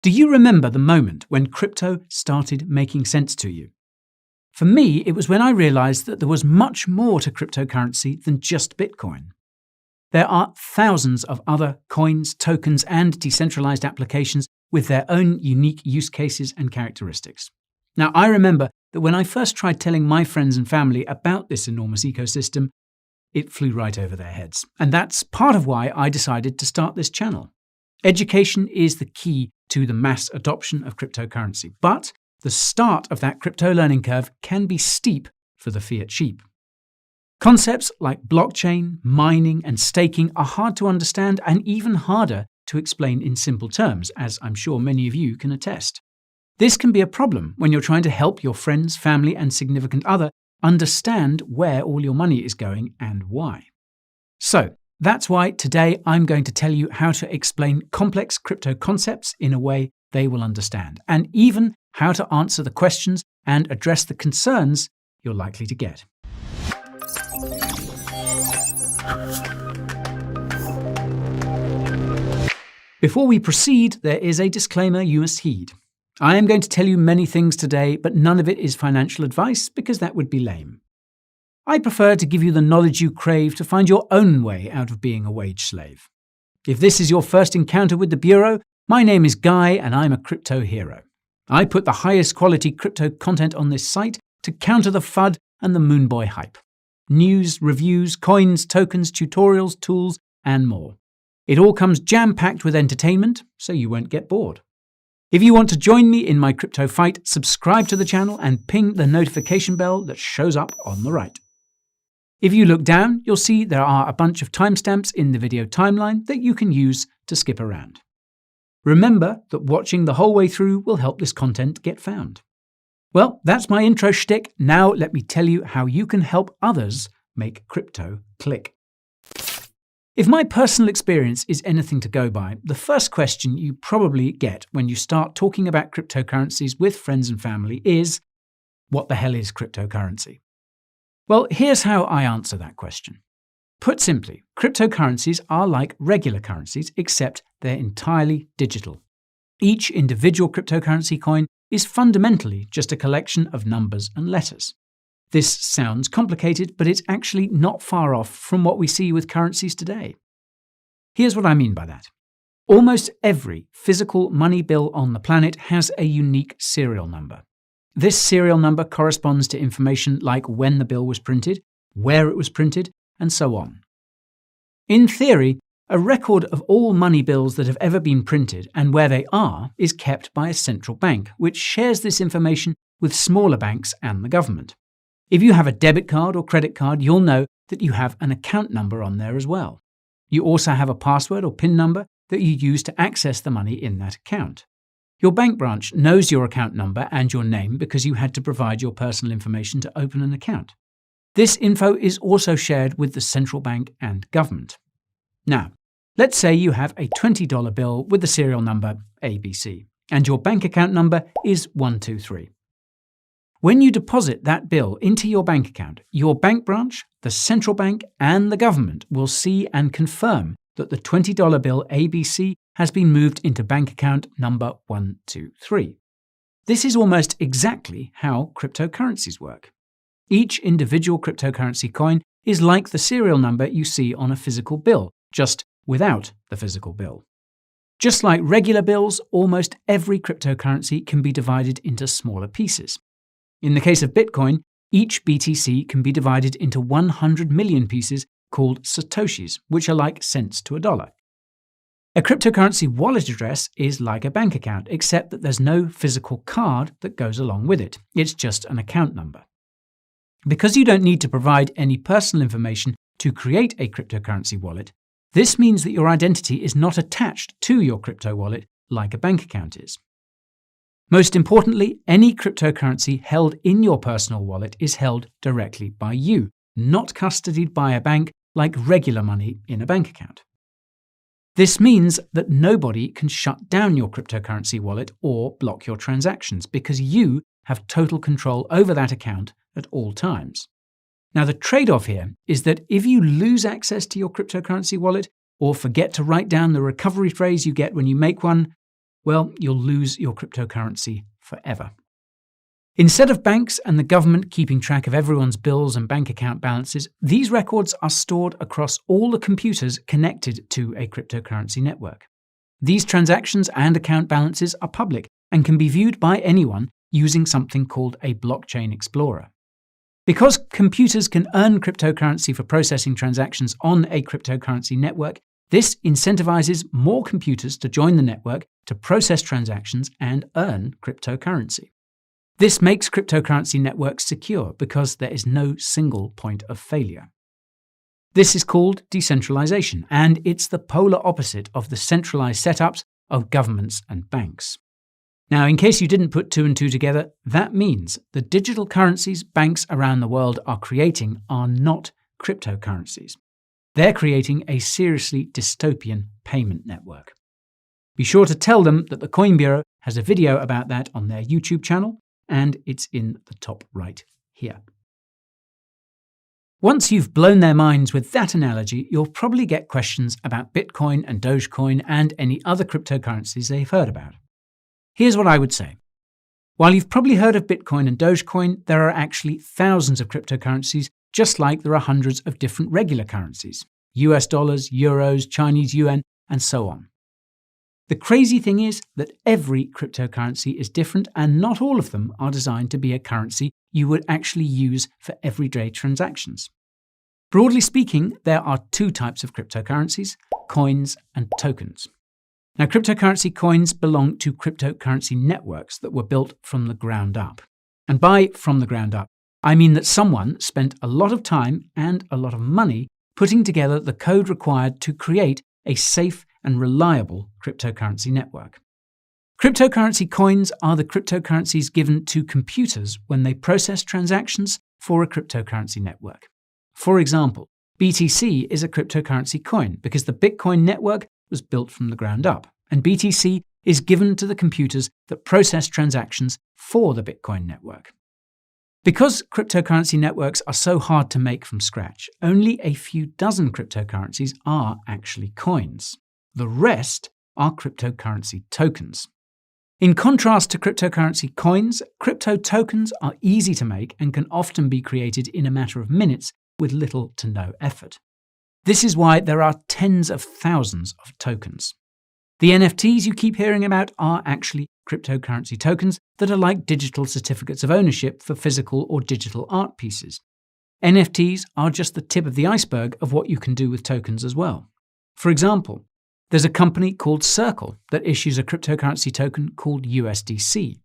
Do you remember the moment when crypto started making sense to you? For me, it was when I realized that there was much more to cryptocurrency than just Bitcoin. There are thousands of other coins, tokens, and decentralized applications with their own unique use cases and characteristics. Now, I remember that when I first tried telling my friends and family about this enormous ecosystem, it flew right over their heads. And that's part of why I decided to start this channel. Education is the key to the mass adoption of cryptocurrency, but the start of that crypto learning curve can be steep for the fiat sheep. Concepts like blockchain, mining, and staking are hard to understand and even harder to explain in simple terms, as I'm sure many of you can attest. This can be a problem when you're trying to help your friends, family, and significant other understand where all your money is going and why. So, that's why today I'm going to tell you how to explain complex crypto concepts in a way they will understand, and even how to answer the questions and address the concerns you're likely to get. Before we proceed, there is a disclaimer you must heed. I am going to tell you many things today, but none of it is financial advice because that would be lame. I prefer to give you the knowledge you crave to find your own way out of being a wage slave. If this is your first encounter with the Bureau, my name is Guy and I'm a crypto hero. I put the highest quality crypto content on this site to counter the FUD and the Moonboy hype. News, reviews, coins, tokens, tutorials, tools, and more. It all comes jam-packed with entertainment, so you won't get bored. If you want to join me in my crypto fight, subscribe to the channel and ping the notification bell that shows up on the right. If you look down, you'll see there are a bunch of timestamps in the video timeline that you can use to skip around. Remember that watching the whole way through will help this content get found. Well, that's my intro shtick. Now let me tell you how you can help others make crypto click. If my personal experience is anything to go by, the first question you probably get when you start talking about cryptocurrencies with friends and family is, what the hell is cryptocurrency? Well, here's how I answer that question. Put simply, cryptocurrencies are like regular currencies, except they're entirely digital. Each individual cryptocurrency coin is fundamentally just a collection of numbers and letters. This sounds complicated, but it's actually not far off from what we see with currencies today. Here's what I mean by that. Almost every physical money bill on the planet has a unique serial number. This serial number corresponds to information like when the bill was printed, where it was printed, and so on. In theory, a record of all money bills that have ever been printed and where they are is kept by a central bank, which shares this information with smaller banks and the government. If you have a debit card or credit card, you'll know that you have an account number on there as well. You also have a password or PIN number that you use to access the money in that account. Your bank branch knows your account number and your name because you had to provide your personal information to open an account. This info is also shared with the central bank and government. Now, let's say you have a $20 bill with the serial number ABC, and your bank account number is 123. When you deposit that bill into your bank account, your bank branch, the central bank, and the government will see and confirm that the $20 bill ABC has been moved into bank account number 123. This is almost exactly how cryptocurrencies work. Each individual cryptocurrency coin is like the serial number you see on a physical bill, just without the physical bill. Just like regular bills, almost every cryptocurrency can be divided into smaller pieces. In the case of Bitcoin, each BTC can be divided into 100 million pieces called satoshis, which are like cents to a dollar. A cryptocurrency wallet address is like a bank account, except that there's no physical card that goes along with it. It's just an account number. Because you don't need to provide any personal information to create a cryptocurrency wallet, this means that your identity is not attached to your crypto wallet like a bank account is. Most importantly, any cryptocurrency held in your personal wallet is held directly by you, not custodied by a bank like regular money in a bank account. This means that nobody can shut down your cryptocurrency wallet or block your transactions because you have total control over that account at all times. Now, the trade-off here is that if you lose access to your cryptocurrency wallet or forget to write down the recovery phrase you get when you make one, well, you'll lose your cryptocurrency forever. Instead of banks and the government keeping track of everyone's bills and bank account balances, these records are stored across all the computers connected to a cryptocurrency network. These transactions and account balances are public and can be viewed by anyone using something called a blockchain explorer. Because computers can earn cryptocurrency for processing transactions on a cryptocurrency network, this incentivizes more computers to join the network to process transactions and earn cryptocurrency. This makes cryptocurrency networks secure because there is no single point of failure. This is called decentralization, and it's the polar opposite of the centralized setups of governments and banks. Now, in case you didn't put two and two together, that means the digital currencies banks around the world are creating are not cryptocurrencies. They're creating a seriously dystopian payment network. Be sure to tell them that the Coin Bureau has a video about that on their YouTube channel, and it's in the top right here. Once you've blown their minds with that analogy, you'll probably get questions about Bitcoin and Dogecoin and any other cryptocurrencies they've heard about. Here's what I would say. While you've probably heard of Bitcoin and Dogecoin, there are actually thousands of cryptocurrencies, just like there are hundreds of different regular currencies: US dollars, euros, Chinese yuan, and so on. The crazy thing is that every cryptocurrency is different, and not all of them are designed to be a currency you would actually use for everyday transactions. Broadly speaking, there are two types of cryptocurrencies: coins and tokens. Now, cryptocurrency coins belong to cryptocurrency networks that were built from the ground up. And by from the ground up, I mean that someone spent a lot of time and a lot of money putting together the code required to create a safe and reliable cryptocurrency network. Cryptocurrency coins are the cryptocurrencies given to computers when they process transactions for a cryptocurrency network. For example, BTC is a cryptocurrency coin because the Bitcoin network was built from the ground up, and BTC is given to the computers that process transactions for the Bitcoin network. Because cryptocurrency networks are so hard to make from scratch, only a few dozen cryptocurrencies are actually coins. The rest are cryptocurrency tokens. In contrast to cryptocurrency coins, crypto tokens are easy to make and can often be created in a matter of minutes with little to no effort. This is why there are tens of thousands of tokens. The NFTs you keep hearing about are actually cryptocurrency tokens that are like digital certificates of ownership for physical or digital art pieces. NFTs are just the tip of the iceberg of what you can do with tokens as well. For example, there's a company called Circle that issues a cryptocurrency token called USDC.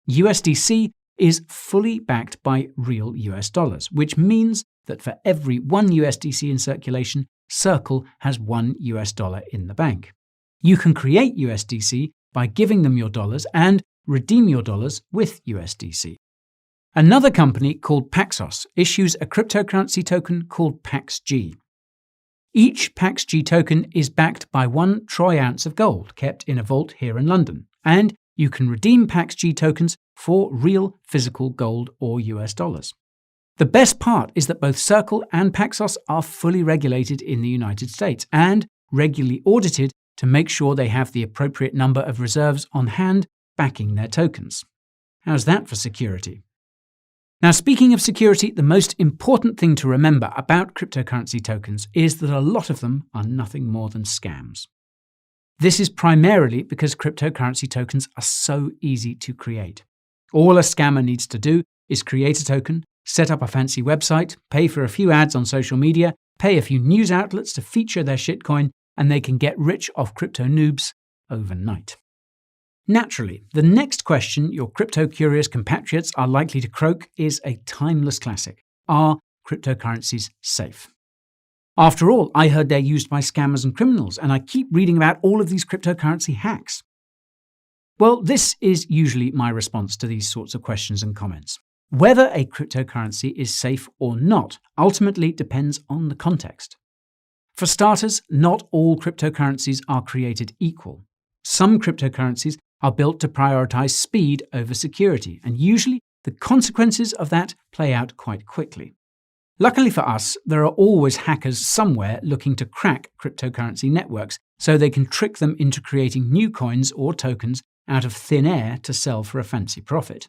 USDC is fully backed by real US dollars, which means that for every one USDC in circulation, Circle has $1 US in the bank. You can create USDC by giving them your dollars and redeem your dollars with USDC. Another company called Paxos issues a cryptocurrency token called PaxG. Each PaxG token is backed by 1 troy ounce of gold kept in a vault here in London, and you can redeem PaxG tokens for real physical gold or US dollars. The best part is that both Circle and Paxos are fully regulated in the United States and regularly audited to make sure they have the appropriate number of reserves on hand backing their tokens. How's that for security? Now, speaking of security, the most important thing to remember about cryptocurrency tokens is that a lot of them are nothing more than scams. This is primarily because cryptocurrency tokens are so easy to create. All a scammer needs to do is create a token, set up a fancy website, pay for a few ads on social media, pay a few news outlets to feature their shitcoin, and they can get rich off crypto noobs overnight. Naturally, the next question your crypto-curious compatriots are likely to croak is a timeless classic. Are cryptocurrencies safe? After all, I heard they're used by scammers and criminals, and I keep reading about all of these cryptocurrency hacks. Well, this is usually my response to these sorts of questions and comments. Whether a cryptocurrency is safe or not ultimately depends on the context. For starters, not all cryptocurrencies are created equal. Some cryptocurrencies are built to prioritize speed over security, and usually the consequences of that play out quite quickly. Luckily for us, there are always hackers somewhere looking to crack cryptocurrency networks so they can trick them into creating new coins or tokens out of thin air to sell for a fancy profit.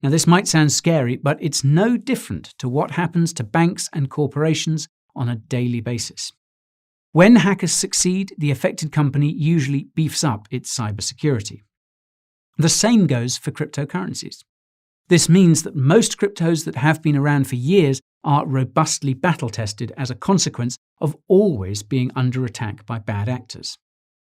Now, this might sound scary, but it's no different to what happens to banks and corporations on a daily basis. When hackers succeed, the affected company usually beefs up its cybersecurity. The same goes for cryptocurrencies. This means that most cryptos that have been around for years are robustly battle-tested as a consequence of always being under attack by bad actors.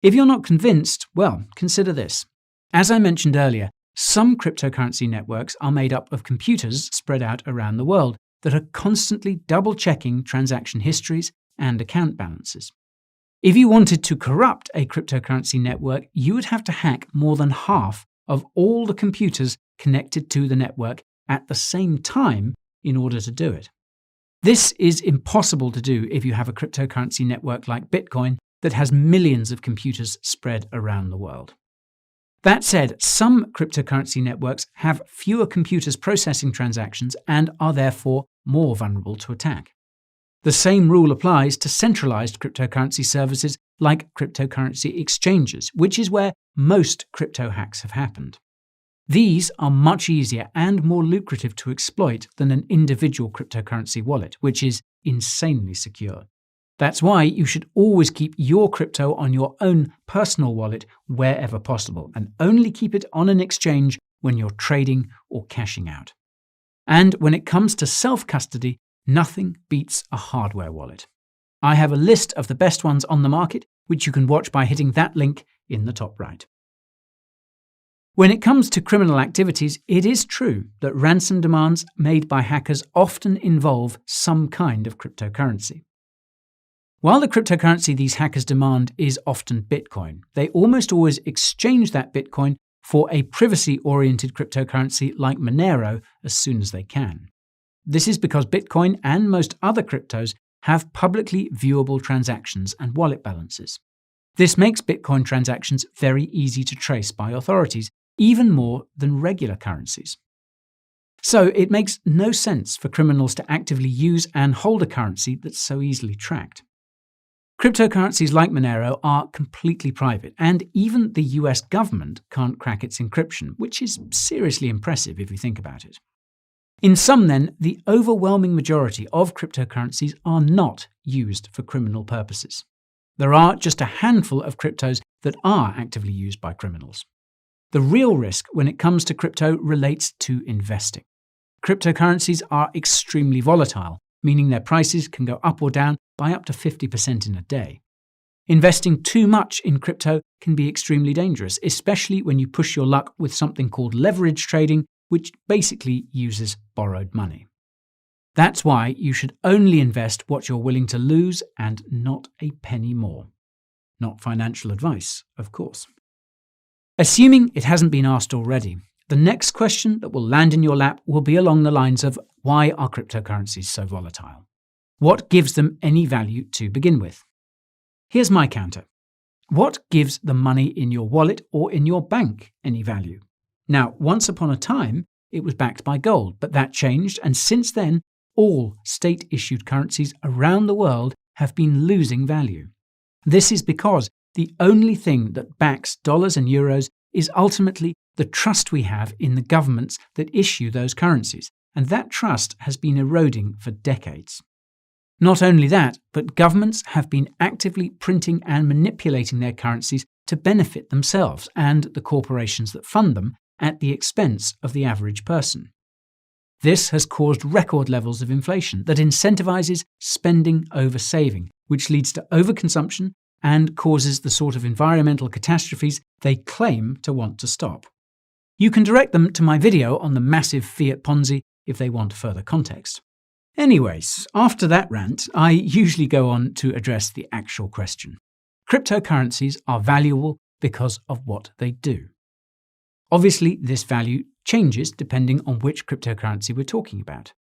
If you're not convinced, well, consider this. As I mentioned earlier, some cryptocurrency networks are made up of computers spread out around the world that are constantly double-checking transaction histories and account balances. If you wanted to corrupt a cryptocurrency network, you would have to hack more than half of all the computers connected to the network at the same time in order to do it. This is impossible to do if you have a cryptocurrency network like Bitcoin that has millions of computers spread around the world. That said, some cryptocurrency networks have fewer computers processing transactions and are therefore more vulnerable to attack. The same rule applies to centralized cryptocurrency services like cryptocurrency exchanges, which is where most crypto hacks have happened. These are much easier and more lucrative to exploit than an individual cryptocurrency wallet, which is insanely secure. That's why you should always keep your crypto on your own personal wallet wherever possible, and only keep it on an exchange when you're trading or cashing out. And when it comes to self-custody, nothing beats a hardware wallet. I have a list of the best ones on the market, which you can watch by hitting that link in the top right. When it comes to criminal activities, it is true that ransom demands made by hackers often involve some kind of cryptocurrency. While the cryptocurrency these hackers demand is often Bitcoin, they almost always exchange that Bitcoin for a privacy-oriented cryptocurrency like Monero as soon as they can. This is because Bitcoin and most other cryptos have publicly viewable transactions and wallet balances. This makes Bitcoin transactions very easy to trace by authorities, even more than regular currencies. So it makes no sense for criminals to actively use and hold a currency that's so easily tracked. Cryptocurrencies like Monero are completely private, and even the US government can't crack its encryption, which is seriously impressive if you think about it. In sum then, the overwhelming majority of cryptocurrencies are not used for criminal purposes. There are just a handful of cryptos that are actively used by criminals. The real risk when it comes to crypto relates to investing. Cryptocurrencies are extremely volatile, meaning their prices can go up or down by up to 50% in a day. Investing too much in crypto can be extremely dangerous, especially when you push your luck with something called leverage trading, which basically uses borrowed money. That's why you should only invest what you're willing to lose and not a penny more. Not financial advice, of course. Assuming it hasn't been asked already, the next question that will land in your lap will be along the lines of, why are cryptocurrencies so volatile? What gives them any value to begin with? Here's my counter. What gives the money in your wallet or in your bank any value? Now, once upon a time, it was backed by gold, but that changed, and since then, all state-issued currencies around the world have been losing value. This is because the only thing that backs dollars and euros is ultimately the trust we have in the governments that issue those currencies, and that trust has been eroding for decades. Not only that, but governments have been actively printing and manipulating their currencies to benefit themselves and the corporations that fund them at the expense of the average person. This has caused record levels of inflation that incentivizes spending over saving, which leads to overconsumption and causes the sort of environmental catastrophes they claim to want to stop. You can direct them to my video on the massive fiat Ponzi if they want further context. Anyways, after that rant, I usually go on to address the actual question. Cryptocurrencies are valuable because of what they do. Obviously, this value changes depending on which cryptocurrency we're talking about.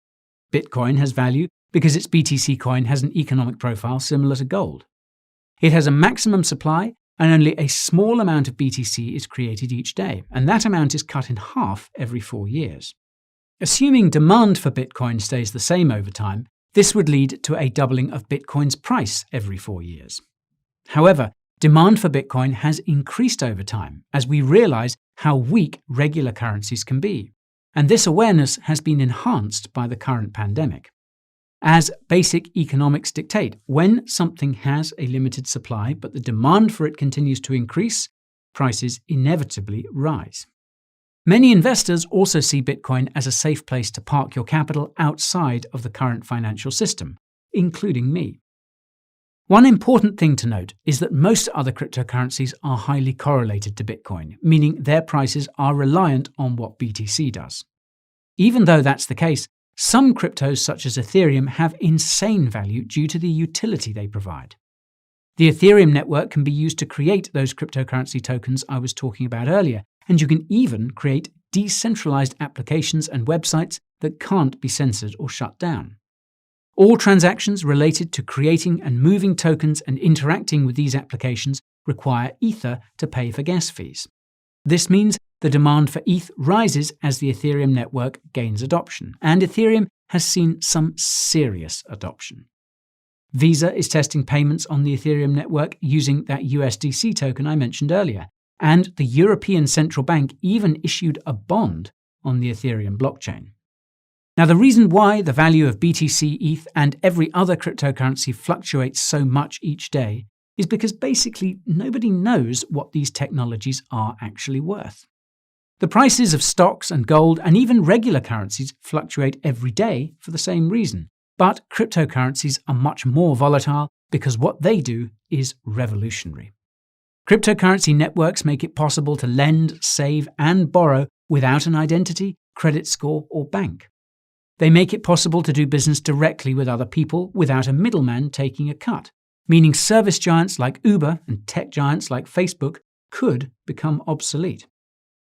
Bitcoin has value because its BTC coin has an economic profile similar to gold. It has a maximum supply and only a small amount of BTC is created each day, and that amount is cut in half every 4 years. Assuming demand for Bitcoin stays the same over time, this would lead to a doubling of Bitcoin's price every 4 years. However, demand for Bitcoin has increased over time as we realize how weak regular currencies can be, and this awareness has been enhanced by the current pandemic. As basic economics dictate, when something has a limited supply but the demand for it continues to increase, prices inevitably rise. Many investors also see Bitcoin as a safe place to park your capital outside of the current financial system, including me. One important thing to note is that most other cryptocurrencies are highly correlated to Bitcoin, meaning their prices are reliant on what BTC does. Even though that's the case, some cryptos such as Ethereum have insane value due to the utility they provide. The Ethereum network can be used to create those cryptocurrency tokens I was talking about earlier, and you can even create decentralized applications and websites that can't be censored or shut down. All transactions related to creating and moving tokens and interacting with these applications require Ether to pay for gas fees. This means the demand for ETH rises as the Ethereum network gains adoption, and Ethereum has seen some serious adoption. Visa is testing payments on the Ethereum network using that USDC token I mentioned earlier, and the European Central Bank even issued a bond on the Ethereum blockchain. Now, the reason why the value of BTC, ETH, and every other cryptocurrency fluctuates so much each day is because basically nobody knows what these technologies are actually worth. The prices of stocks and gold and even regular currencies fluctuate every day for the same reason, but cryptocurrencies are much more volatile because what they do is revolutionary. Cryptocurrency networks make it possible to lend, save, and borrow without an identity, credit score, or bank. They make it possible to do business directly with other people without a middleman taking a cut, meaning service giants like Uber and tech giants like Facebook could become obsolete.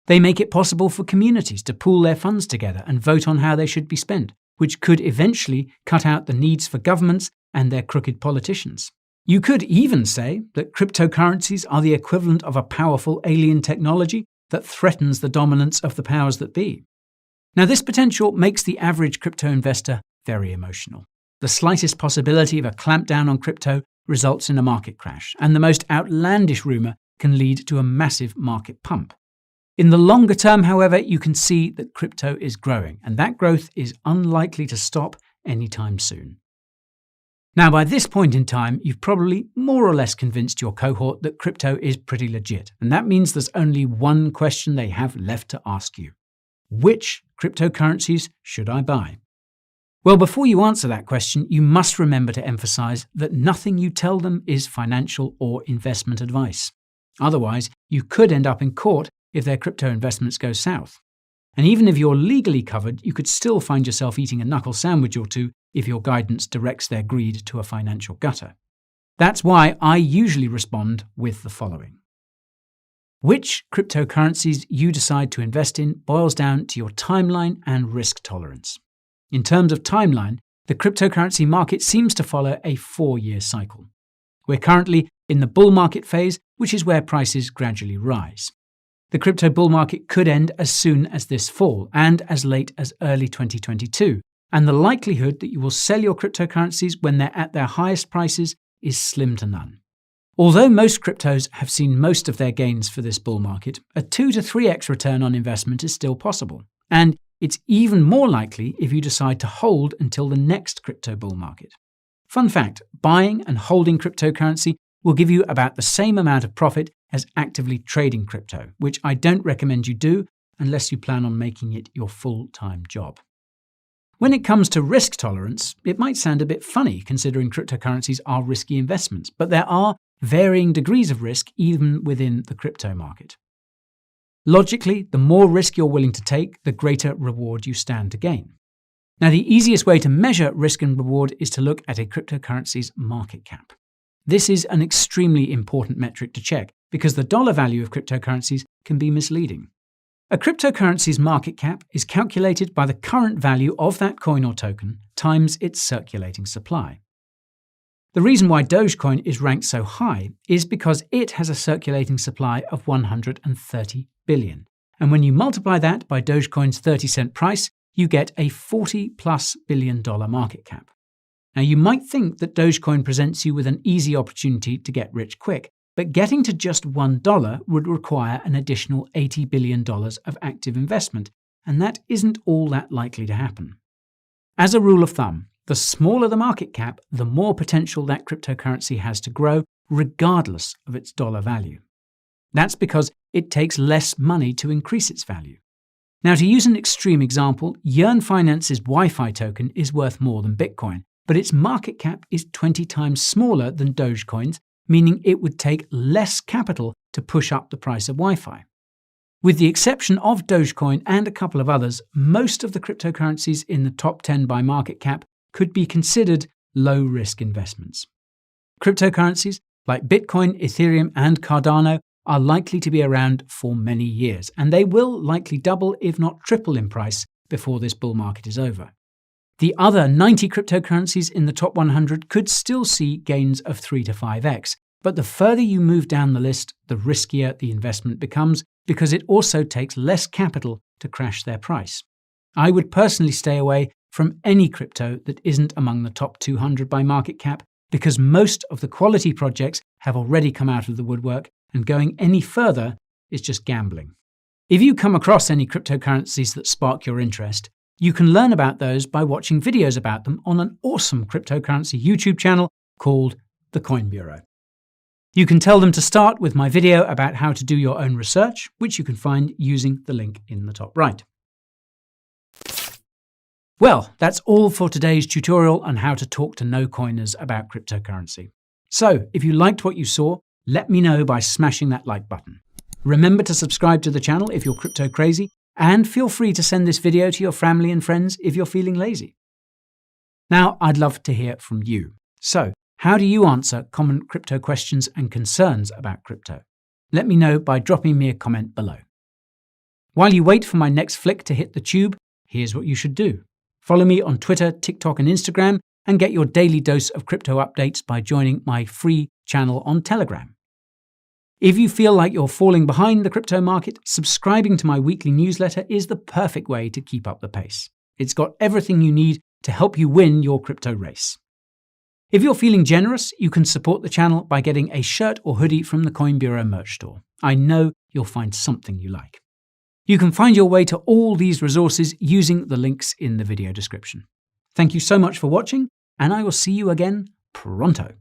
They make it possible for communities to pool their funds together and vote on how they should be spent, which could eventually cut out the needs for governments and their crooked politicians. You could even say that cryptocurrencies are the equivalent of a powerful alien technology that threatens the dominance of the powers that be. Now, this potential makes the average crypto investor very emotional. The slightest possibility of a clampdown on crypto results in a market crash, and the most outlandish rumor can lead to a massive market pump. In the longer term, however, you can see that crypto is growing, and that growth is unlikely to stop anytime soon. Now, by this point in time, you've probably more or less convinced your cohort that crypto is pretty legit, and that means there's only one question they have left to ask you. Which cryptocurrencies should I buy? Well, before you answer that question, you must remember to emphasize that nothing you tell them is financial or investment advice. Otherwise, you could end up in court if their crypto investments go south. And even if you're legally covered, you could still find yourself eating a knuckle sandwich or two if your guidance directs their greed to a financial gutter. That's why I usually respond with the following. Which cryptocurrencies you decide to invest in boils down to your timeline and risk tolerance. In terms of timeline, the cryptocurrency market seems to follow a 4-year cycle. We're currently in the bull market phase, which is where prices gradually rise. The crypto bull market could end as soon as this fall and as late as early 2022, and the likelihood that you will sell your cryptocurrencies when they're at their highest prices is slim to none. Although most cryptos have seen most of their gains for this bull market, a 2 to 3x return on investment is still possible, and it's even more likely if you decide to hold until the next crypto bull market. Fun fact, buying and holding cryptocurrency will give you about the same amount of profit as actively trading crypto, which I don't recommend you do unless you plan on making it your full-time job. When it comes to risk tolerance, it might sound a bit funny considering cryptocurrencies are risky investments, but there are varying degrees of risk even within the crypto market. Logically, the more risk you're willing to take, the greater reward you stand to gain. Now, the easiest way to measure risk and reward is to look at a cryptocurrency's market cap. This is an extremely important metric to check because the dollar value of cryptocurrencies can be misleading. A cryptocurrency's market cap is calculated by the current value of that coin or token times its circulating supply. The reason why Dogecoin is ranked so high is because it has a circulating supply of 130 billion. And when you multiply that by Dogecoin's 30-cent price, you get a $40+ billion market cap. Now, you might think that Dogecoin presents you with an easy opportunity to get rich quick, but getting to just $1 would require an additional $80 billion of active investment, and that isn't all that likely to happen. As a rule of thumb, the smaller the market cap, the more potential that cryptocurrency has to grow, regardless of its dollar value. That's because it takes less money to increase its value. Now, to use an extreme example, Yearn Finance's Wi-Fi token is worth more than Bitcoin, but its market cap is 20 times smaller than Dogecoin's, meaning it would take less capital to push up the price of Wi-Fi. With the exception of Dogecoin and a couple of others, most of the cryptocurrencies in the top 10 by market cap could be considered low-risk investments. Cryptocurrencies like Bitcoin, Ethereum, and Cardano are likely to be around for many years, and they will likely double, if not triple in price before this bull market is over. The other 90 cryptocurrencies in the top 100 could still see gains of 3 to 5x, but the further you move down the list, the riskier the investment becomes because it also takes less capital to crash their price. I would personally stay away from any crypto that isn't among the top 200 by market cap because most of the quality projects have already come out of the woodwork, and going any further is just gambling. If you come across any cryptocurrencies that spark your interest, you can learn about those by watching videos about them on an awesome cryptocurrency YouTube channel called The Coin Bureau. You can tell them to start with my video about how to do your own research, which you can find using the link in the top right. Well, that's all for today's tutorial on how to talk to no-coiners about cryptocurrency. So, if you liked what you saw, let me know by smashing that like button. Remember to subscribe to the channel if you're crypto crazy, and feel free to send this video to your family and friends if you're feeling lazy. Now, I'd love to hear from you. So, how do you answer common crypto questions and concerns about crypto? Let me know by dropping me a comment below. While you wait for my next flick to hit the tube, here's what you should do. Follow me on Twitter, TikTok, and Instagram, and get your daily dose of crypto updates by joining my free channel on Telegram. If you feel like you're falling behind the crypto market, subscribing to my weekly newsletter is the perfect way to keep up the pace. It's got everything you need to help you win your crypto race. If you're feeling generous, you can support the channel by getting a shirt or hoodie from the Coin Bureau merch store. I know you'll find something you like. You can find your way to all these resources using the links in the video description. Thank you so much for watching, and I will see you again pronto.